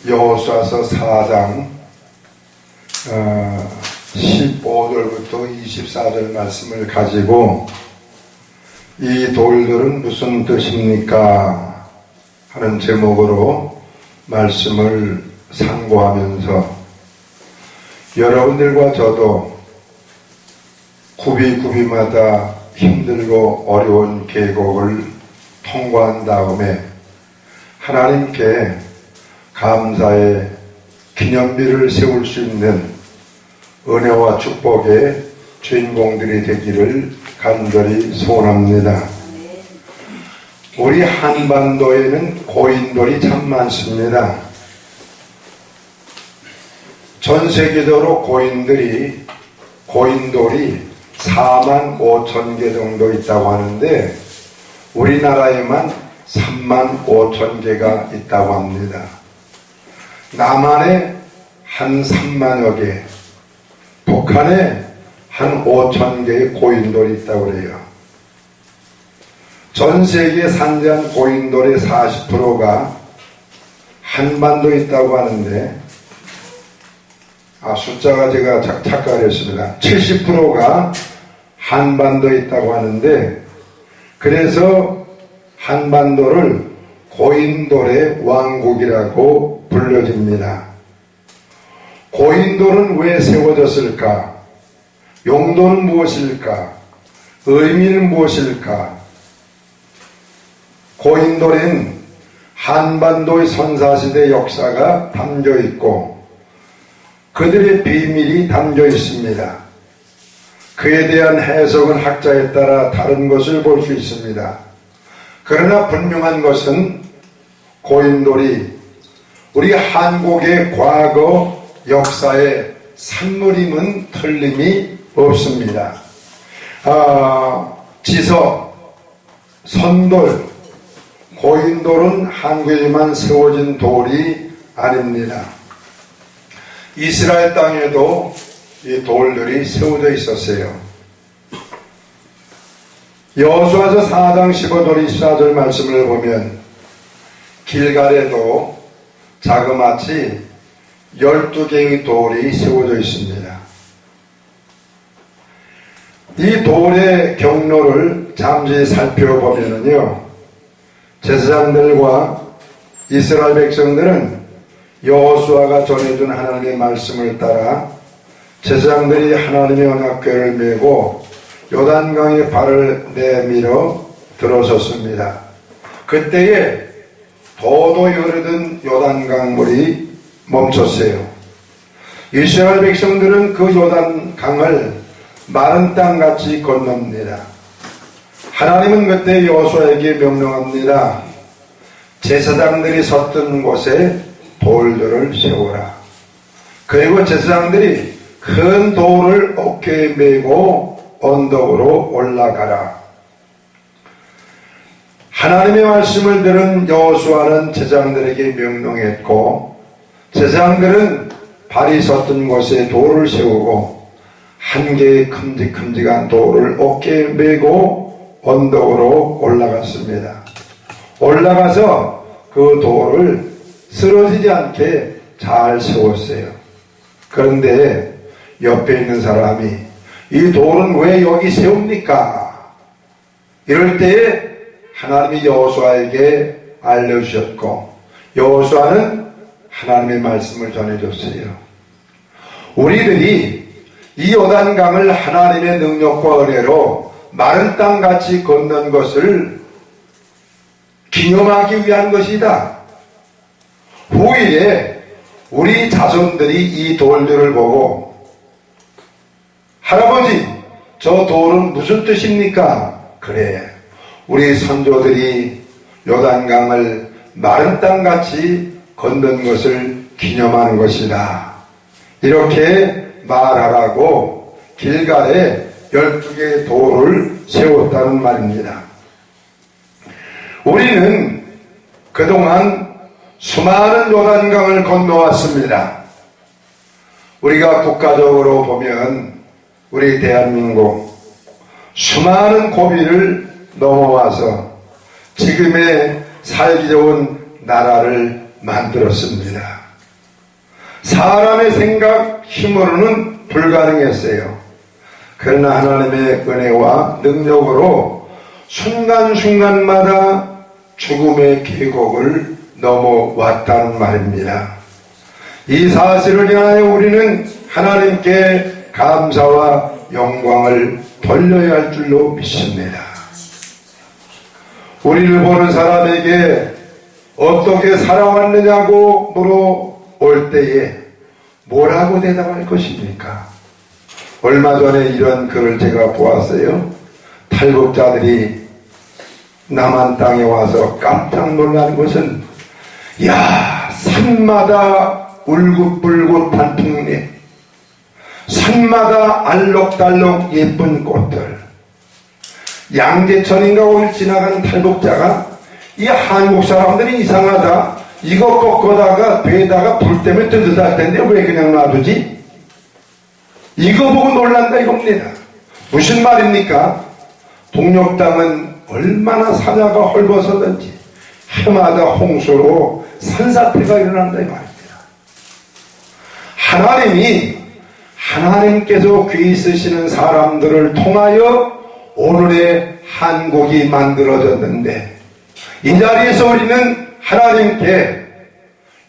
여호수아서 4장 15절부터 24절 말씀을 가지고 이 돌들은 무슨 뜻입니까? 하는 제목으로 말씀을 상고하면서 여러분들과 저도 구비마다 힘들고 어려운 계곡을 통과한 다음에 하나님께 감사의 기념비를 세울 수 있는 은혜와 축복의 주인공들이 되기를 간절히 소원합니다. 우리 한반도에는 고인돌이 참 많습니다. 전 세계적으로 고인돌이 4만 5천 개 정도 있다고 하는데 우리나라에만 3만 5천 개가 있다고 합니다. 남한에 한 3만여 개, 북한에 한 5천 개의 고인돌이 있다고 그래요. 전 세계 산재한 고인돌의 40%가 한반도에 있다고 하는데 숫자가 제가 착각했습니다. 70%가 한반도에 있다고 하는데 그래서 한반도를 고인돌의 왕국이라고 불려집니다. 고인돌은 왜 세워졌을까? 용도는 무엇일까? 의미는 무엇일까? 고인돌엔 한반도의 선사시대 역사가 담겨 있고 그들의 비밀이 담겨 있습니다. 그에 대한 해석은 학자에 따라 다른 것을 볼 수 있습니다. 그러나 분명한 것은 고인돌이 우리 한국의 과거 역사의 산물임은 틀림이 없습니다. 지석, 선돌, 고인돌은 한국에만 세워진 돌이 아닙니다. 이스라엘 땅에도 이 돌들이 세워져 있었어요. 여호수아서 4장 15절 24절 말씀을 보면 길갈에도 자그마치 12개의 돌이 세워져 있습니다. 이 돌의 경로를 잠시 살펴보면요, 제사장들과 이스라엘 백성들은 여호수아가 전해준 하나님의 말씀을 따라 제사장들이 하나님의 언약궤를 메고 요단강에 발을 내밀어 들어섰습니다. 그때에 도도 흐르던 요단강물이 멈췄어요. 이스라엘 백성들은 그 요단강을 마른 땅같이 건넙니다. 하나님은 그때 여호수아에게 명령합니다. 제사장들이 섰던 곳에 돌들을 세우라. 그리고 제사장들이 큰 돌을 어깨에 메고 언덕으로 올라가라. 하나님의 말씀을 들은 여호수아는 제사장들에게 명령했고 제사장들은 발이 섰던 곳에 돌을 세우고 한 개의 큼직큼직한 돌을 어깨에 메고 언덕으로 올라갔습니다. 올라가서 그 돌을 쓰러지지 않게 잘 세웠어요. 그런데 옆에 있는 사람이 이 돌은 왜 여기 세웁니까? 이럴 때에 하나님이 여호수아에게 알려주셨고 여호수아는 하나님의 말씀을 전해줬어요. 우리들이 이 요단강을 하나님의 능력과 은혜로 마른 땅같이 건넌 것을 기념하기 위한 것이다. 후일에 우리 자손들이 이 돌들을 보고 할아버지, 저 돌은 무슨 뜻입니까? 그래, 우리 선조들이 요단강을 마른 땅같이 건넌 것을 기념하는 것이다. 이렇게 말하라고 길갈에 12개의 돌을 세웠다는 말입니다. 우리는 그동안 수많은 요단강을 건너왔습니다. 우리가 국가적으로 보면 우리 대한민국 수많은 고비를 넘어와서 지금의 살기 좋은 나라를 만들었습니다. 사람의 생각 힘으로는 불가능했어요. 그러나 하나님의 은혜와 능력으로 순간순간마다 죽음의 계곡을 넘어왔다는 말입니다. 이 사실을 인하여 우리는 하나님께 감사와 영광을 돌려야 할 줄로 믿습니다. 우리를 보는 사람에게 어떻게 살아왔느냐고 물어올 때에 뭐라고 대답할 것입니까? 얼마 전에 이런 글을 제가 보았어요. 탈북자들이 남한 땅에 와서 깜짝 놀란 것은, 야, 산마다 울긋불긋한 풍잎, 산마다 알록달록 예쁜 꽃들. 양재천인가 오늘 지나가는 탈북자가, 이 한국 사람들이 이상하다, 이거 꺾어다가 배에다가 불 때문에 뜨뜻할 텐데 왜 그냥 놔두지? 이거 보고 놀란다 이겁니다. 무슨 말입니까? 동력 땅은 얼마나 사자가 헐벗었는지 해마다 홍수로 산사태가 일어난다 이 말입니다. 하나님께서 귀 쓰시는 사람들을 통하여 오늘의 한국이 만들어졌는데, 이 자리에서 우리는 하나님께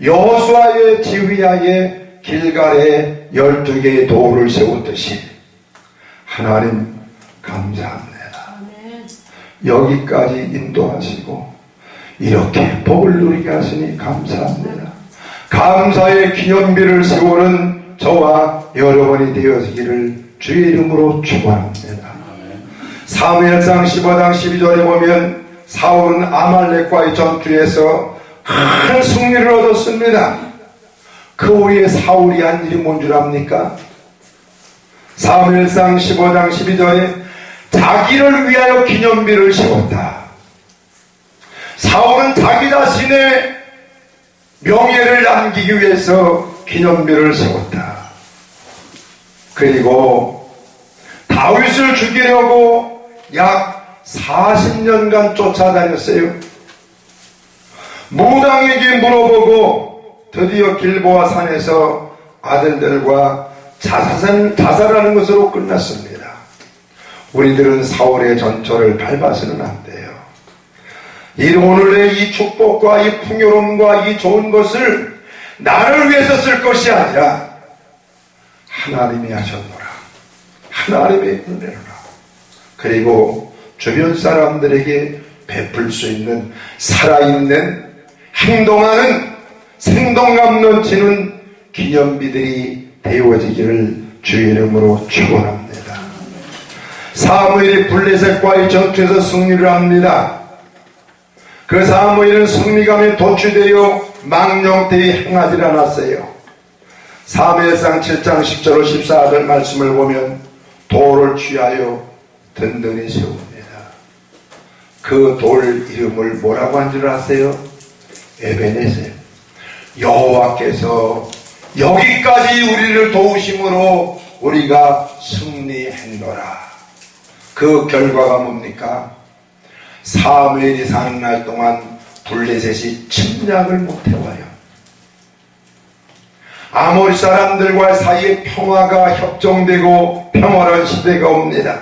여호수아의 지휘하에 길갈에 12개의 돌을 세웠듯이 하나님 감사합니다. 여기까지 인도하시고 이렇게 복을 누리게 하시니 감사합니다. 감사의 기념비를 세우는 저와 여러분이 되어지기를 주의 이름으로 축원합니다. 사무엘상 15장 12절에 보면 사울은 아말렉과의 전투에서 큰 승리를 얻었습니다. 그 후에 사울이 한 일이 뭔 줄 압니까? 사무엘상 15장 12절에 자기를 위하여 기념비를 세웠다. 사울은 자기 자신의 명예를 남기기 위해서 기념비를 세웠다. 그리고 다윗을 죽이려고 약 40년간 쫓아다녔어요. 무당에게 물어보고 드디어 길보아 산에서 아들들과 자살하는 것으로 끝났습니다. 우리들은 사울의 전철을 밟아서는 안 돼요. 오늘의 이 축복과 이 풍요로움과 이 좋은 것을 나를 위해서 쓸 것이 아니라 하나님이 하셨노라. 하나님의 은혜로라. 그리고 주변 사람들에게 베풀 수 있는 살아있는 행동하는 생동감 넘치는 기념비들이 되어지기를 주의 이름으로 축원합니다. 사무엘이 블레셋과의 전투에서 승리를 합니다. 그 사무엘은 승리감에 도취되어 망령되이 행하지 않았어요. 사무엘상 7장 10절 14절 말씀을 보면 돌을 취하여 든든히 세웁니다. 그 돌 이름을 뭐라고 한 줄 아세요? 에베네셀. 여호와께서 여기까지 우리를 도우심으로 우리가 승리했노라. 그 결과가 뭡니까? 사무엘이 사는 날 동안 블레셋이 침략을 못해와요. 아모리 사람들과 사이에 평화가 협정되고 평화로운 시대가 옵니다.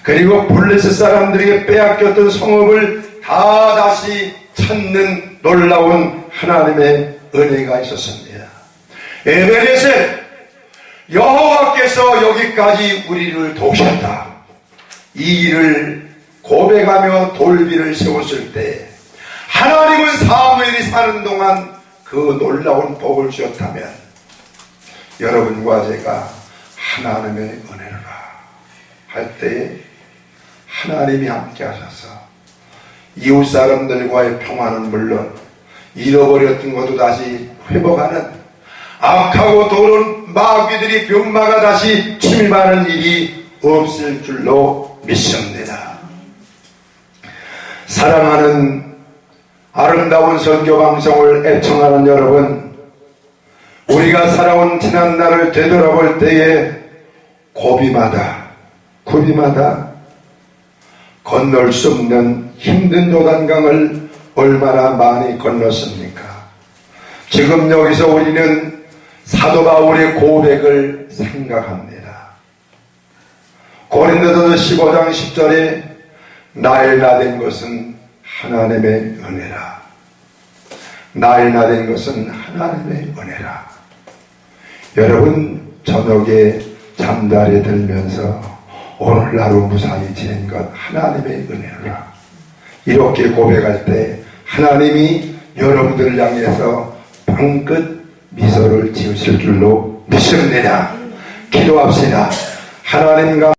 그리고 블레셋 사람들에게 빼앗겼던 성읍을 다 다시 찾는 놀라운 하나님의 은혜가 있었습니다. 에베네셀, 여호와께서 여기까지 우리를 도우셨다. 이 일을 고백하며 돌비를 세웠을 때 하나님은 사무엘이 사는 동안 그 놀라운 복을 주었다면 여러분과 제가 하나님의 은혜라 할 때에 하나님이 함께 하셔서 이웃 사람들과의 평화는 물론 잃어버렸던 것도 다시 회복하는, 악하고 더러운 마귀들이 병마가 다시 침입하는 일이 없을 줄로 믿습니다. 사랑하는 아름다운 선교방송을 애청하는 여러분, 우리가 살아온 지난날을 되돌아볼 때에 고비마다 건널 수 없는 힘든 요단강을 얼마나 많이 건넜습니까? 지금 여기서 우리는 사도 바울의 고백을 생각합니다. 고린도전서 15장 10절에 나의 나된 것은 하나님의 은혜라. 나의 나된 것은 하나님의 은혜라. 여러분, 저녁에 잠자리에 들면서 오늘 하루 무사히 지낸 것 하나님의 은혜라. 이렇게 고백할 때 하나님이 여러분들을 향해서 방긋 미소를 지으실 줄로 믿습니다. 기도합시다. 하나님과